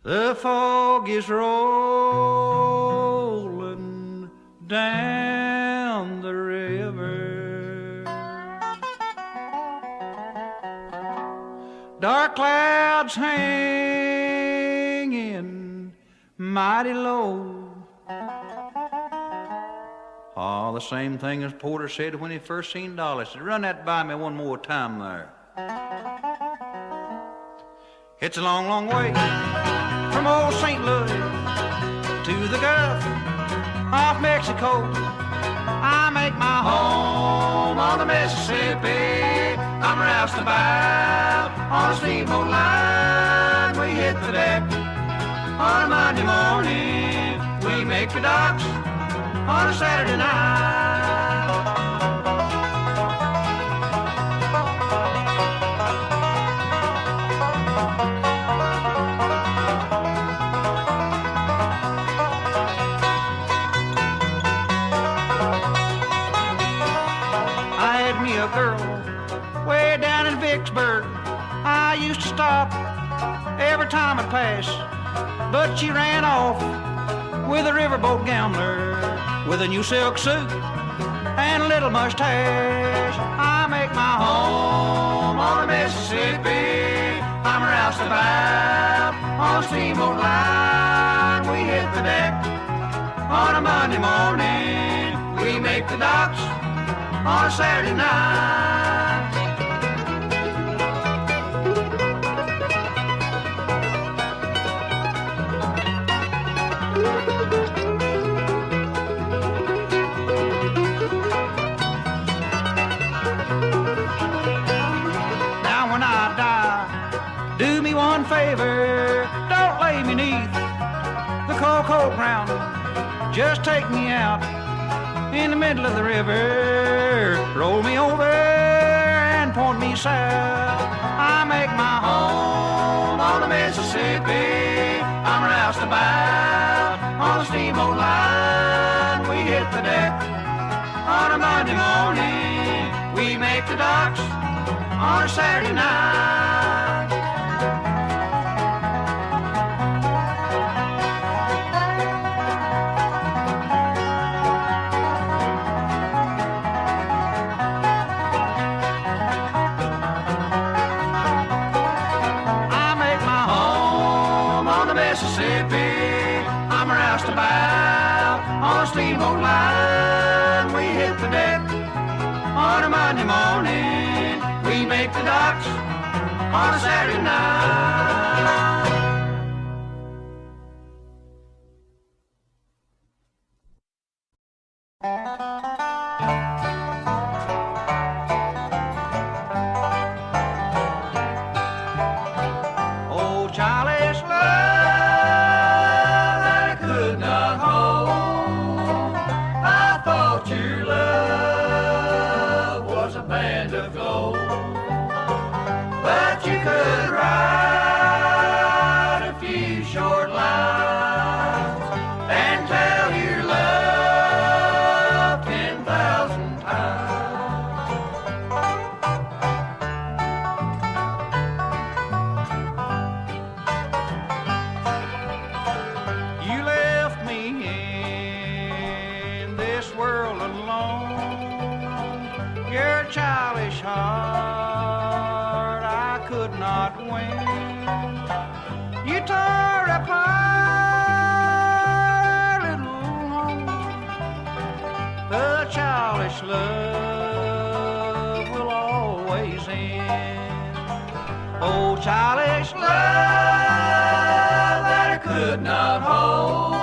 The fog is rolling down the river. Dark clouds hanging mighty low. Oh, the same thing as Porter said when he first seen Dolly. He said, run that by me one more time there. It's a long, long way from old St. Louis to the Gulf of Mexico. I make my home on the Mississippi. I'm Roust-A-Bout on a steamboat line. We hit the deck on a Monday morning. We make the docks on a Saturday night. I had me a girl way down in Vicksburg. I used to stop every time I passed, but she ran off with a riverboat gambler with a new silk suit and a little mustache. I make my home on the Mississippi. I'm Roust-A-Bout on a steamboat line. We hit the deck on a Monday morning. We make the docks on a Saturday night. Do me one favor, don't lay me neath the cocoa ground. Just take me out in the middle of the river. Roll me over and point me south. I make my home on the Mississippi. I'm Roust-A-Bout on a steamboat line. We hit the deck on a Monday morning. We make the docks on a Saturday night. Mississippi, I'm Roust-A-Bout on a steamboat line. We hit the deck on a Monday morning. We make the docks on a Saturday night. Oh, childish love, your love was a band of gold, but you could write a few short lines and tell your love 10,000 times. You left me in this world alone. Your childish heart I could not win. You tore apart little home. The childish love will always end. Oh, childish love that I could not hold.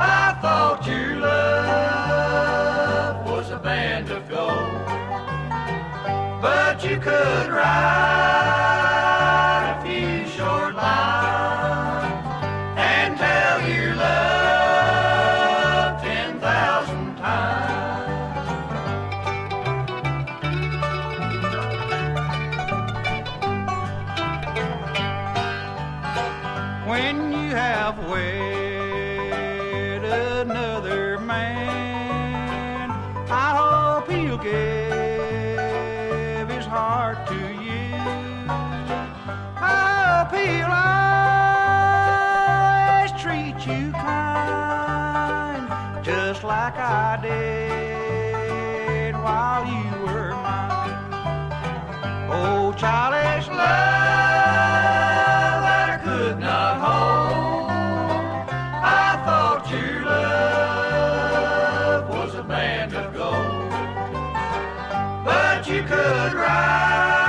I thought your love was a band of gold, but you could write a few short lines and tell your love 10,000 times. When you have wed another man, I hope he'll give his heart to you. I hope he'll like I did while you were mine. Oh, childish love that I could not hold. I thought your love was a band of gold, but you could write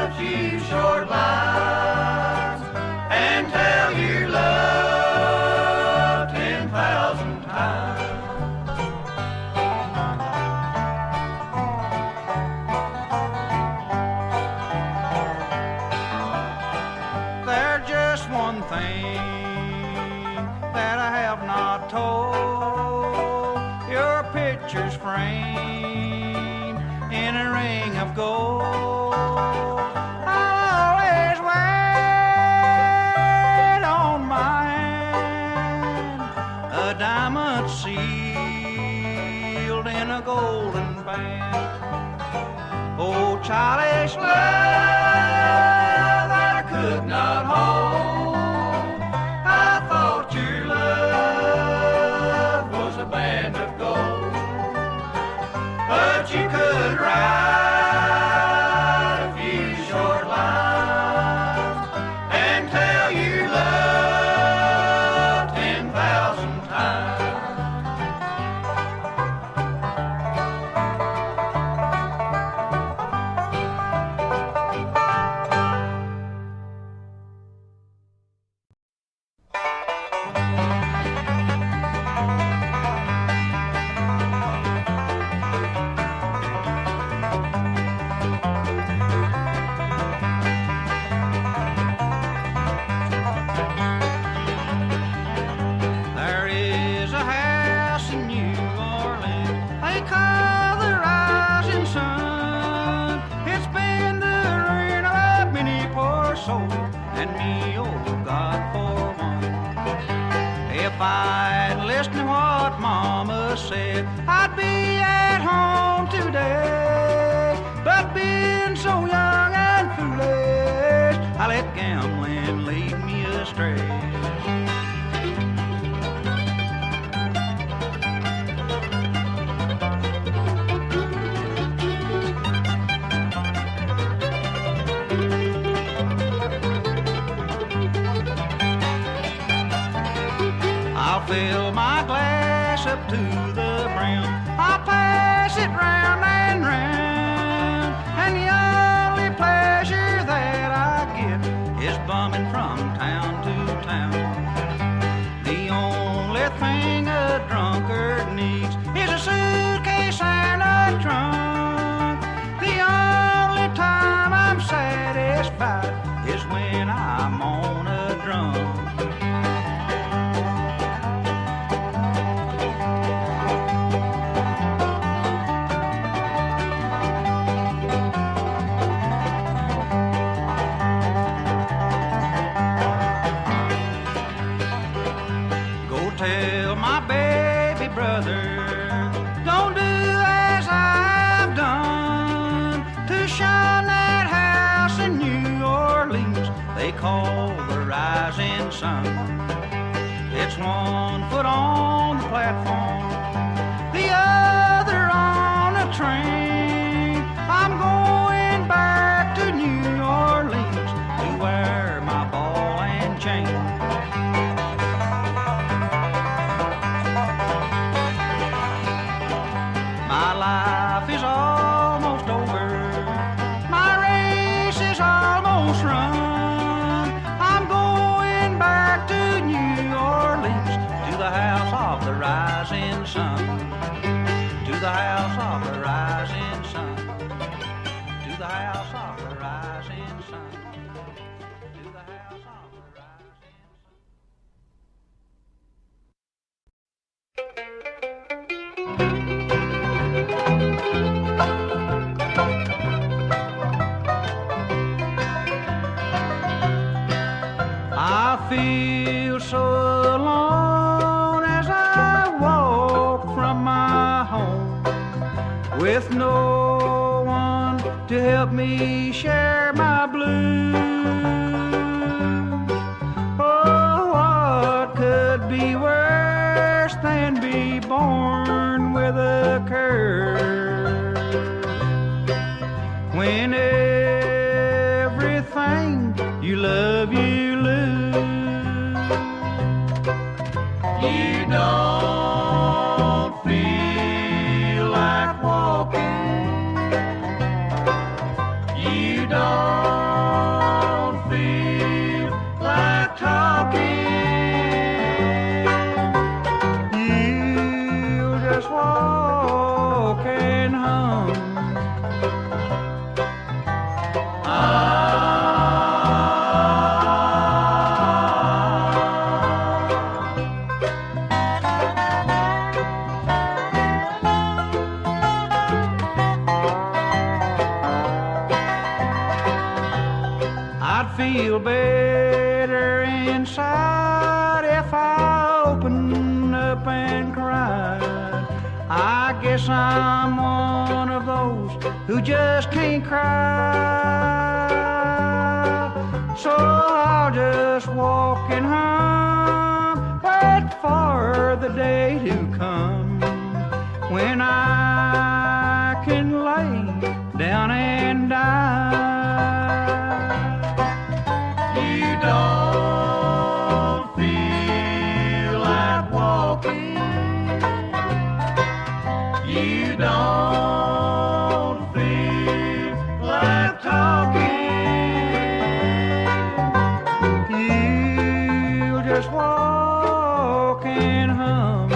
a few short lines and tell your love 10,000 times. There's just one thing that I have not told. Your picture's framed in a ring of gold. I'll always wear it on my hand, a diamond sealed in a golden band. Oh, childish love that I could not hold. I thought your love was a band of gold, but you could write a few short lines and tell your love 10,000 times. There is a house in New Orleans they call the Rising Sun. It's been the ruin of many poor souls and me, oh God, for one. If I'd listened to what Mama said, I'd be at home today. But being so young and foolish, I let gambling lead me astray. I'll fill my glass up to the brim. I'll pass it round and round. And the only pleasure that I get is bumming from town to town. The only thing a drunkard needs is a suitcase and a trunk. The only time I'm satisfied is when I'm on a drum. Tell my baby brother, don't do as I've done, to shun that house in New Orleans they call the Rising Sun. It's one foot on the platform, the other on a train. I'm going back to New Orleans to wear my ball and chain. My life is almost over, my race is almost run. I'm going back to New Orleans, to the house of the rising sun, to the house of the rising sun, to the house of the rising sun, to the house of the rising I feel so alone as I walk from my home, with no one to help me share my blues. Oh, what could be worse than be born love you lose. You don't feel like walking. You don't feel like talking. You just walk and hum. Feel better inside if I open up and cry. I guess I'm one of those who just can't cry. So I'll just walk and hum, wait for the day to come when I can lay down and die. You don't feel like walking. You don't feel like talking. You just walk and hum.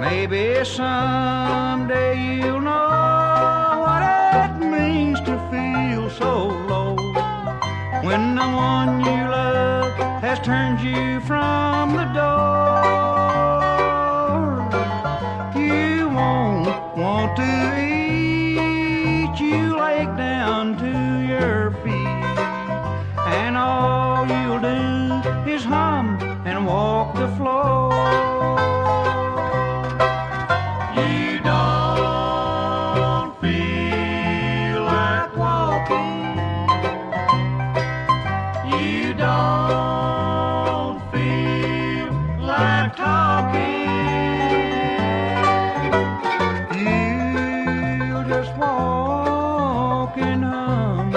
Maybe someday you'll know what it means to feel so low when the one you love has turned you from the door. You won't want to eat, you lay down to your feet, and all you'll do is hum and walk the floor. You don't feel like walking. You don't feel like talking. You just walk and hum.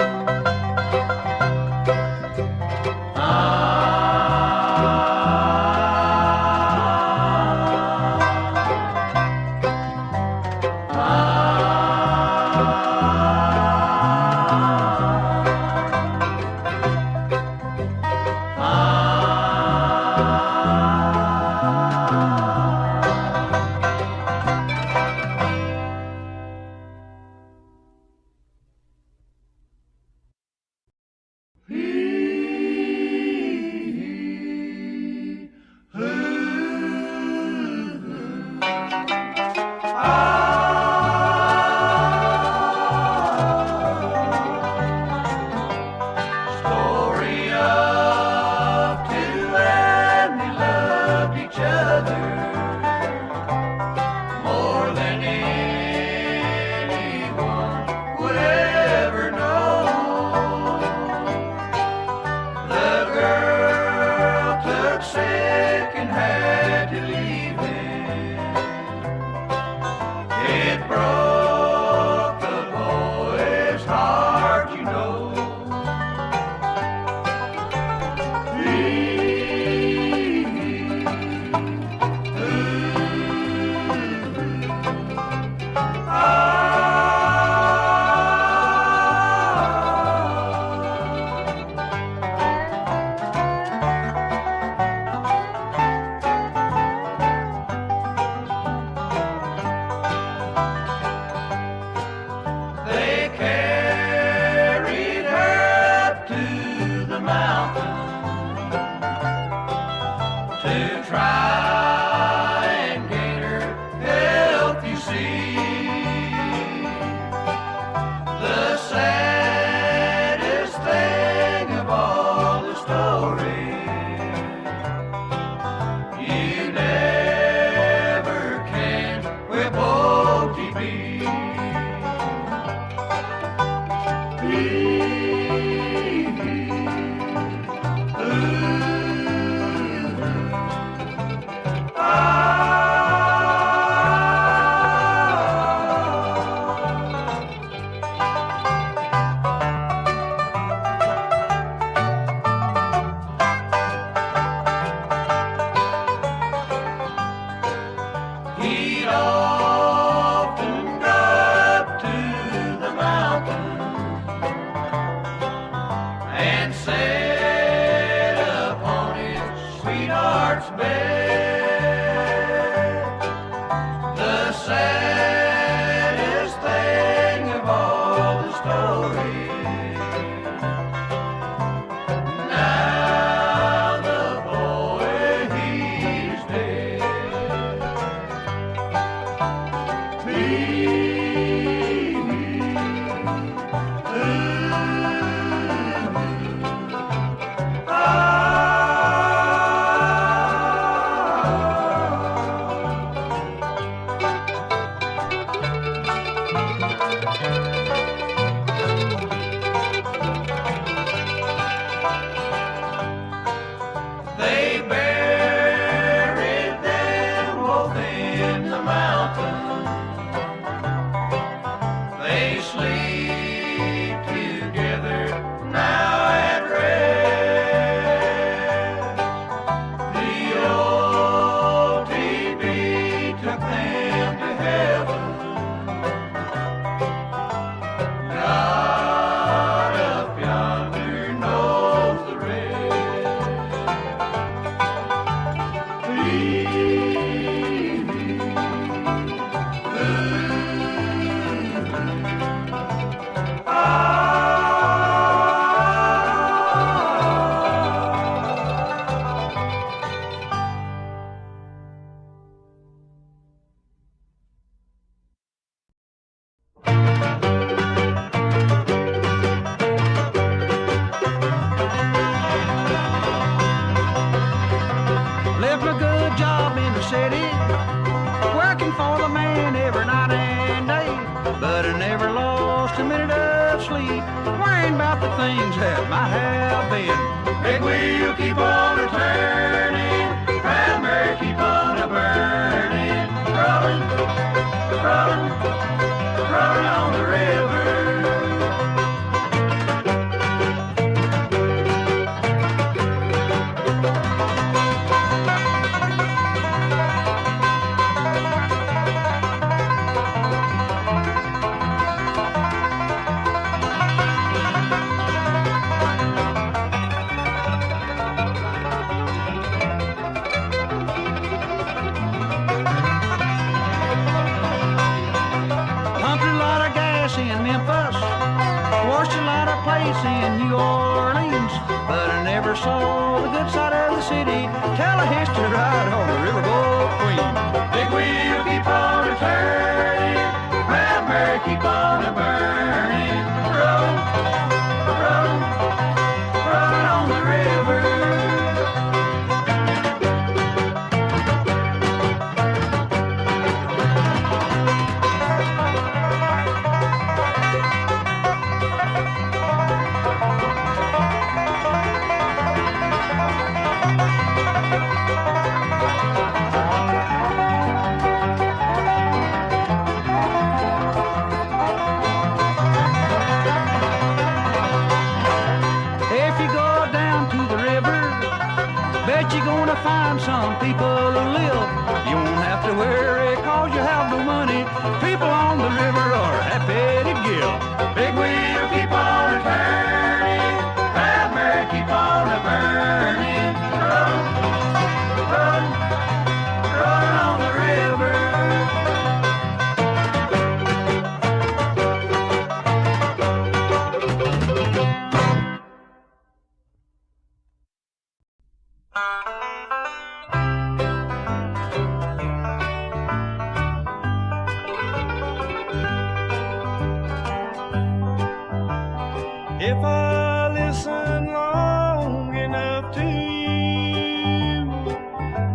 If I listen long enough to you,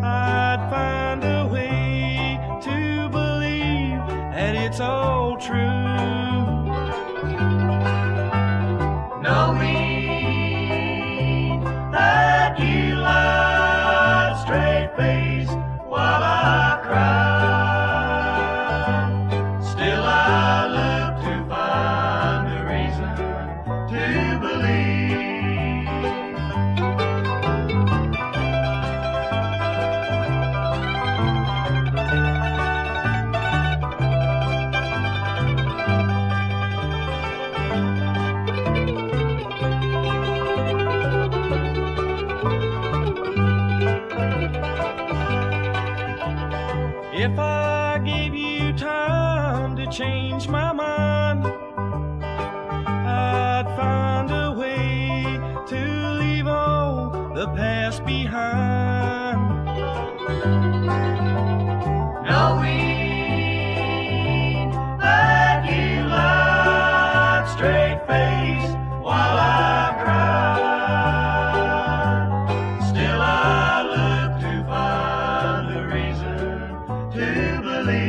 I'd find a way to believe that it's all true. If I gave you time to change my mind, I'd find a way to leave all the past behind. Knowing that you lied straight-faced while I cried, still I look to find a reason to believe.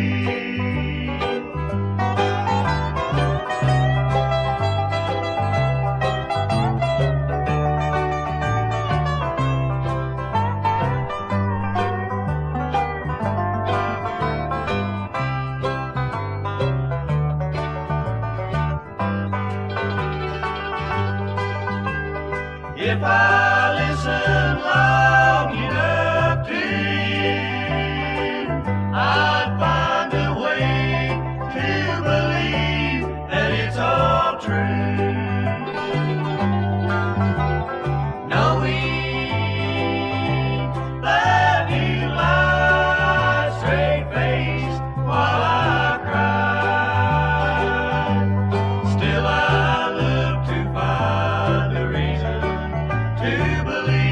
If I listen long enough to you, I'd find a way to believe that it's all true. Knowing that you lied straight-faced while I cried, still I look to find a reason to believe.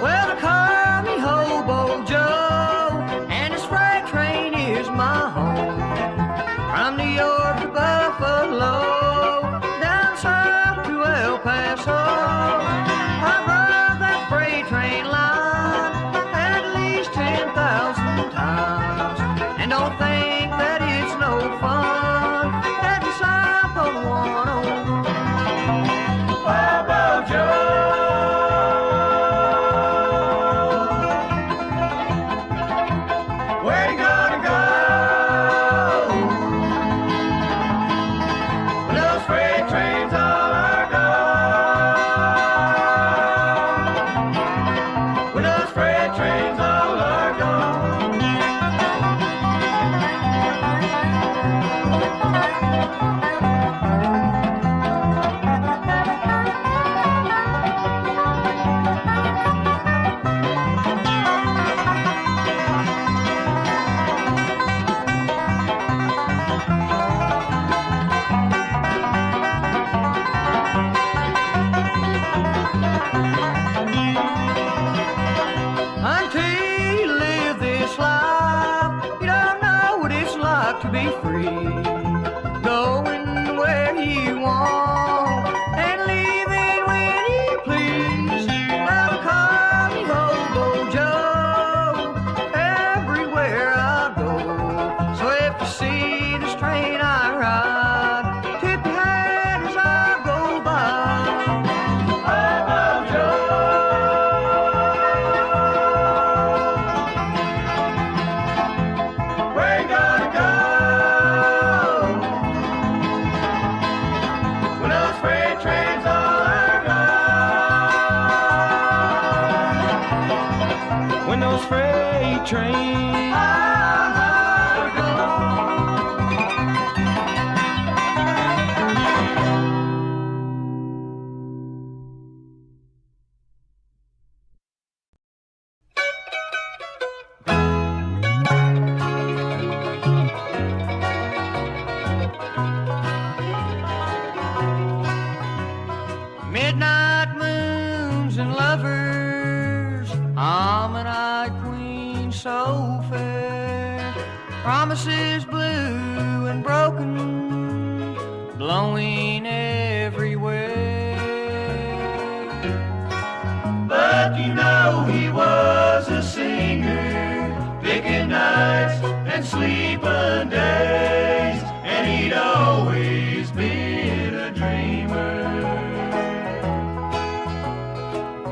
Well, they call me Hobo Joe, and this freight train is my home. From New York to Buffalo, down south to El Paso, I've rode that freight train line at least 10,000 times, and don't think that it's no fun heading south on 101. Hobo Joe, where you gonna go? When those freight trains all are gone. When those freight trains all are gone. Until you live this life, you don't know what it's like to be free. Going where you want and leaving when you please. Now they call me Hobo Joe everywhere I go. So if you see this train I ride, tip your hat as I go by. Hobo Joe, where you gonna go? When those freight trains all are gone. When those freight trains are gone. Midnight moons and lovers, almond-eyed queen so fair, promises blue and broken, blowing everywhere. But you know he was a singer, picking nights and sleeping days, and he'd always been a dreamer.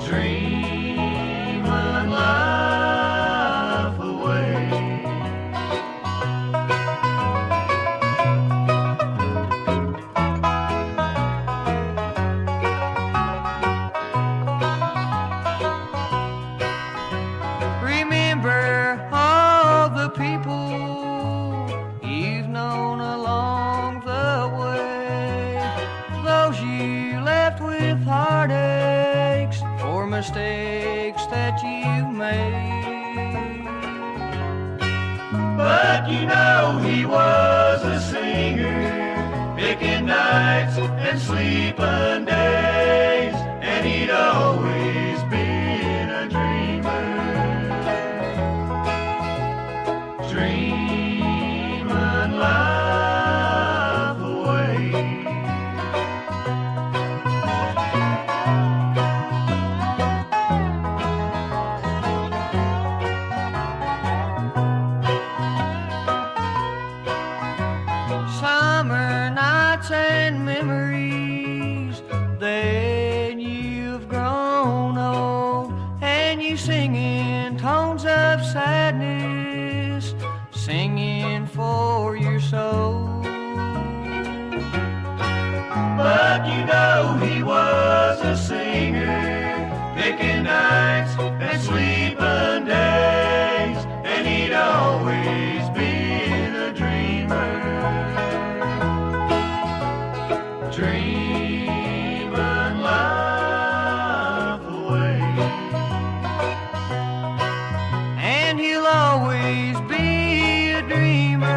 Dreaming life away. But you know he was a singer, picking nights and sleeping days, and he'd always been a dreamer, dreaming life away. Summer nights and memories, then you've grown old, and you sing in tones of sadness, singing for your soul. But you know he was a singer, picking nights and sleeping days, and he'd always been a dreamer, dreaming life away. And he'll always be a dreamer,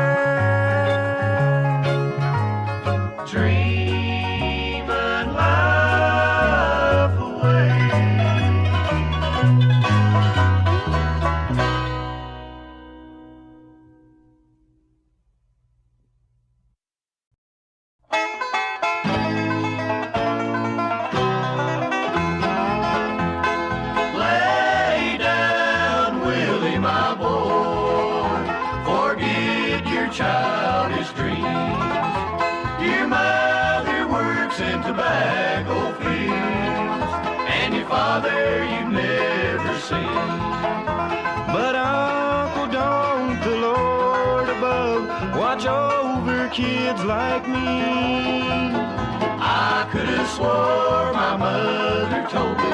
Dreaming life away. Lay down, Willie, my boy. Forget your childish dreams. Your mother works in tobacco fields, and your father you've never seen. But Uncle, don't the Lord above watch over kids like me? I could have swore my mother told me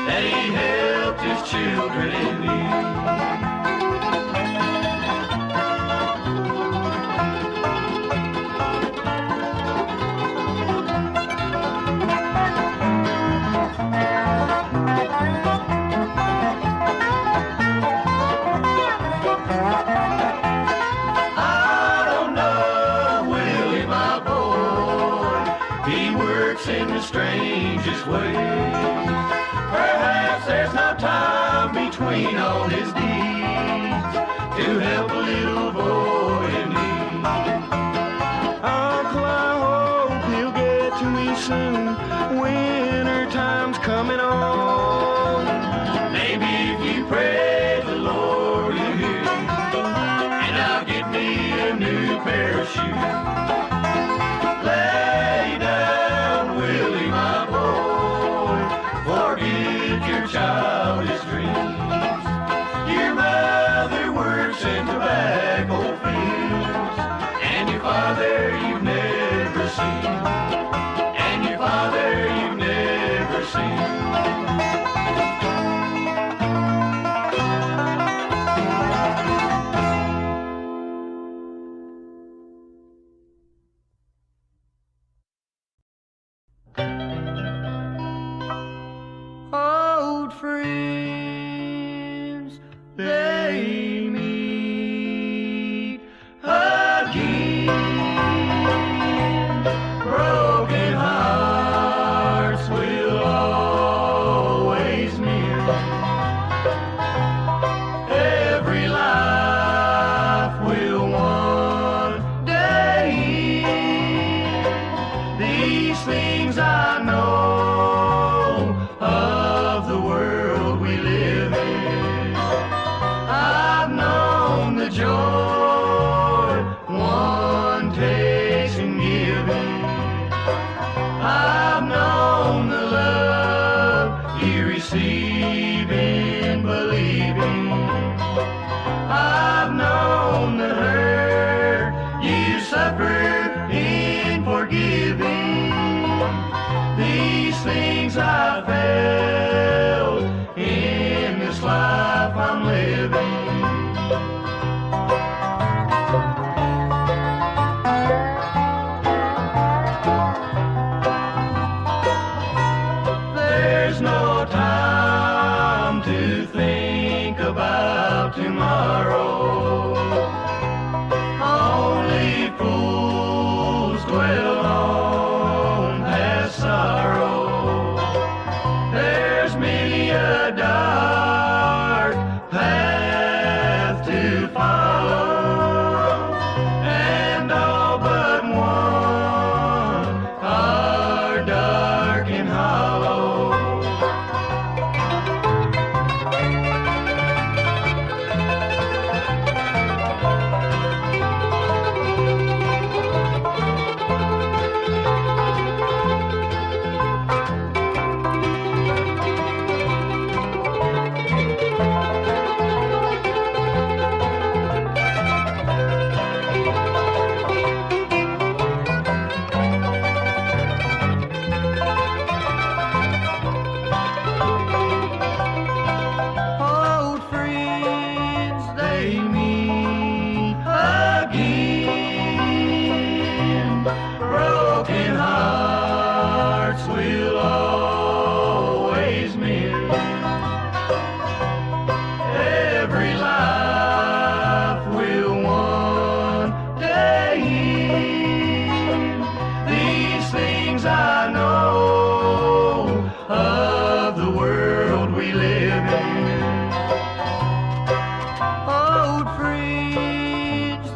that he helped his children in need. I don't know, Willie, my boy. He works in the strangest ways. Perhaps there's no time between all his deeds to help a little boy in need. Uncle, I hope he'll get to me soon. Winter time's coming on. Maybe if you pray the Lord will hear you, and I'll get me a new pair of shoes. Lay down, Willie, my boy. Forget your childish dreams. Your mother works in tobacco fields, and your father you've never seen, and your father you've never seen.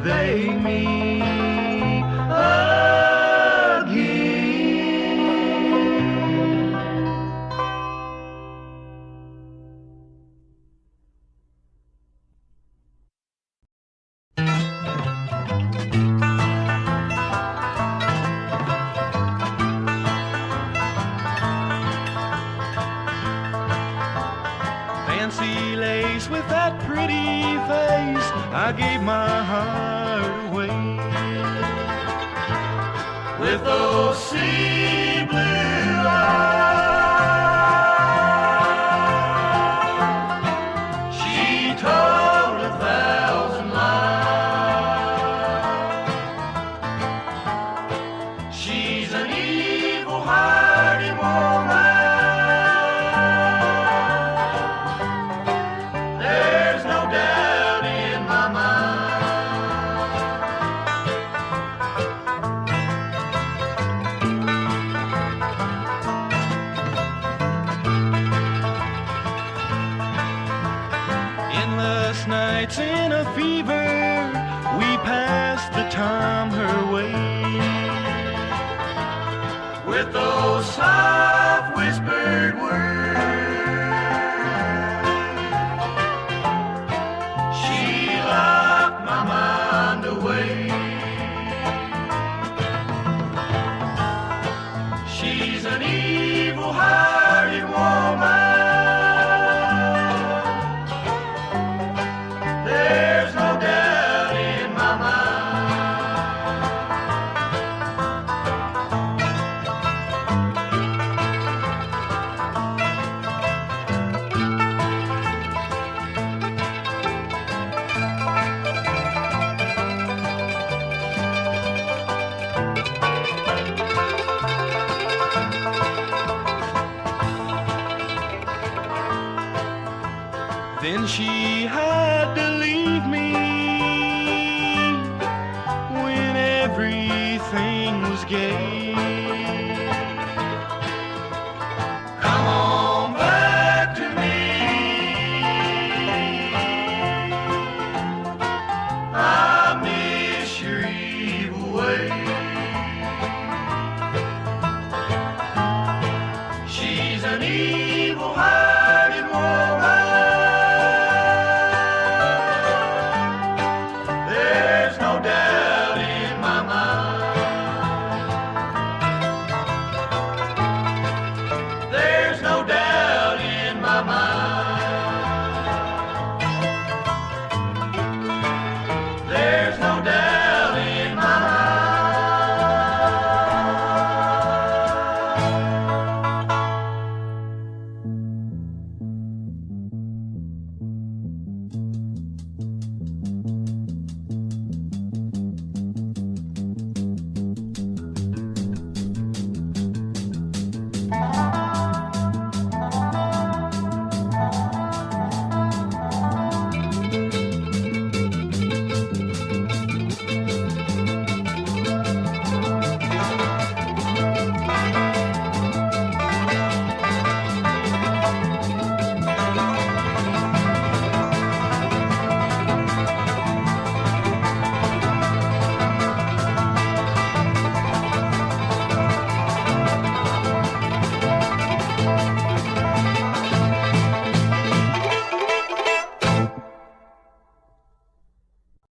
they meet again. Fancy lace with that pretty face, I gave my heart away. With those sea blue eyes, she told 1,000 lies. She's an evil-hearted woman. Nights in a fever, we passed the time her way. With those soft whispered words, she locked my mind away. She's an evil-hearted woman. Then she had to leave me when everything was gay.